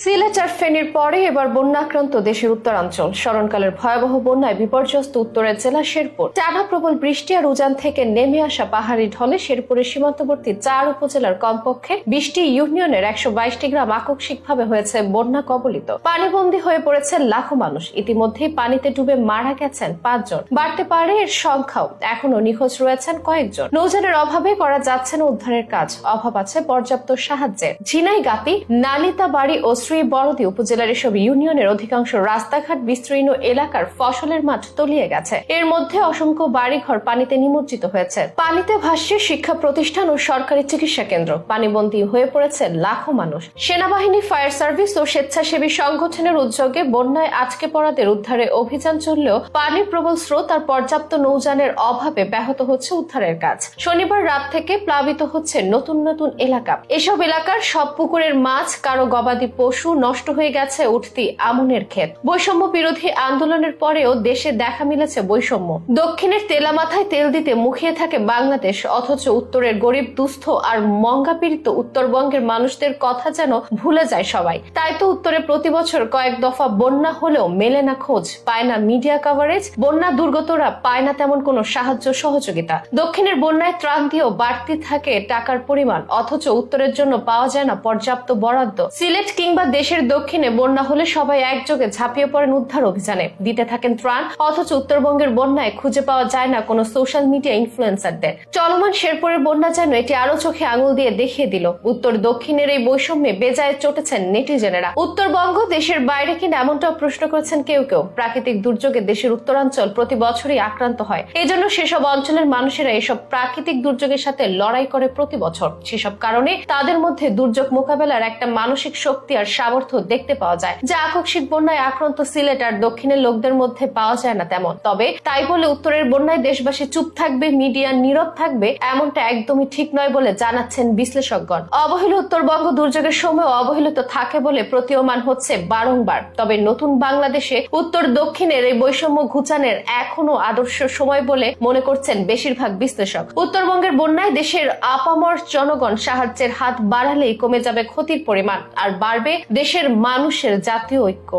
সিলেট আর ফেনীর পরে এবার বন্যাক্রান্ত দেশের উত্তরাঞ্চল। স্মরণকালের ভয়াবহ বন্যায় বিপর্যস্ত উত্তরের জেলা শেরপুর। টানা প্রবল বৃষ্টি আর উজান থেকে নেমে আসা পাহাড়ি ঢলে শেরপুরের সীমান্তবর্তী 4 উপজেলার কমপক্ষে 20টি ইউনিয়নের 122টি গ্রাম আকস্মিকভাবে হয়েছে বন্যা কবলিত। পানিবন্দী হয়ে পড়েছে লাখো মানুষ। ইতিমধ্যেই পানিতে ডুবে মারা গেছেন 5 জন। বাড়তে পারে এর সংখ্যাও। এখনো নিখোঁজ রয়েছেন কয়েকজন। নৌযানের অভাবে করা যাচ্ছে না উদ্ধারের কাজ। অভাব আছে পর্যাপ্ত সাহায্যের। ঝিনাইগাতি, নালিতাবাড়ি ও শ্রী বড়দি উপজেলার এসব ইউনিয়নের অধিকাংশ রাস্তাঘাট, বিস্তীর্ণ এলাকার ফসলের মাঠ তলিয়ে গেছে। এর মধ্যে অসংখ্য বাড়িঘর পানিতে নিমজ্জিত হয়েছে। পানিতে ভাসছে শিক্ষা প্রতিষ্ঠান ও সরকারি চিকিৎসা কেন্দ্র। পানিবন্দী হয়ে পড়েছে লাখো মানুষ। সেনাবাহিনী, ফায়ার সার্ভিস ও স্বেচ্ছাসেবী সংগঠনের উদ্যোগে বন্যায় আটকে পড়াদের উদ্ধারে অভিযান চললেও পানির প্রবল স্রোত আর পর্যাপ্ত নৌযানের অভাবে ব্যাহত হচ্ছে উদ্ধারের কাজ। শনিবার রাত থেকে প্লাবিত হচ্ছে নতুন নতুন এলাকা। এসব এলাকার সব পুকুরের মাছ, কারো গবাদি পশু, নষ্ট হয়ে গেছে উঠতি আমনের ক্ষেত। বৈষম্য বিরোধী আন্দোলনের পরেও দেশে দেখা মিলেছে বৈষম্য। দক্ষিণের তেলামাথায় তেল দিতে মুখিয়ে থাকে বাংলাদেশ, অথচ উত্তরের গরিব, দুস্থ আর মঙ্গাপীড়িত উত্তরবঙ্গের মানুষদের কথা যেন ভুলে যায় সবাই। তাই তো উত্তরে প্রতি বছর কয়েক দফা বন্যা হলেও মেলে না খোঁজ, পায় না মিডিয়া কভারেজ। বন্যা দুর্গতরা পায় না তেমন কোনো সাহায্য সহযোগিতা। দক্ষিণের বন্যায় ত্রাণ দিয়েও বাড়তি থাকে টাকার পরিমাণ, অথচ উত্তরের জন্য পাওয়া যায় না পর্যাপ্ত বরাদ্দ। সিলেট কিংবা দেশের দক্ষিণে বন্যা হলে সবাই একযোগে ঝাঁপিয়ে পড়েন উদ্ধার অভিযানে, দিতে থাকেন ত্রাণ, অথচ উত্তরবঙ্গের বন্যায় খুঁজে পাওয়া যায় না কোনো সোশ্যাল মিডিয়া ইনফ্লুয়েন্সারদের। চলমান শেরপুরের বন্যা যেন এটি আরো চোখে আঙুল দিয়ে দেখিয়ে দিল উত্তর দক্ষিণের এই বৈষম্যে বেজায় চটেছেন নেটিজেনেরা। উত্তরবঙ্গ দেশের বাইরে কিনা এমনটাও প্রশ্ন করেছেন কেউ কেউ। প্রাকৃতিক দুর্যোগে দেশের উত্তরাঞ্চল প্রতি বছরই আক্রান্ত হয়। এজন্য সেসব অঞ্চলের মানুষেরা এসব প্রাকৃতিক দুর্যোগের সাথে লড়াই করে প্রতি বছর। সেসব কারণে তাদের মধ্যে দুর্যোগ মোকাবেলার একটা মানসিক শক্তি আর সামর্থ্য দেখতে পাওয়া যায়, যা আকস্মিক বন্যায় আক্রান্ত সিলেট আর দক্ষিণের লোকদের মধ্যে পাওয়া যায় না তেমন। তবে তাই বলে উত্তরের বন্যায় দেশবাসী চুপ থাকবে, মিডিয়া নীরব থাকবে, এমনটা একদমই ঠিক নয় বলে জানাচ্ছেন বিশ্লেষকগণ। অবহেলিত উত্তরবঙ্গ দুর্যোগের সময় অবহেলিত থাকে বলে প্রতীয়মান হচ্ছে বারংবার। তবে নতুন বাংলাদেশে উত্তর দক্ষিণের এই বৈষম্য ঘুচানোর এখনো আদর্শ সময় বলে মনে করছেন বেশিরভাগ বিশ্লেষক। উত্তরবঙ্গের বন্যায় দেশের আপামর জনগণ সাহায্যের হাত বাড়ালেই কমে যাবে ক্ষতির পরিমাণ আর বাড়বে দেশের মানুষের জাতীয় ঐক্য।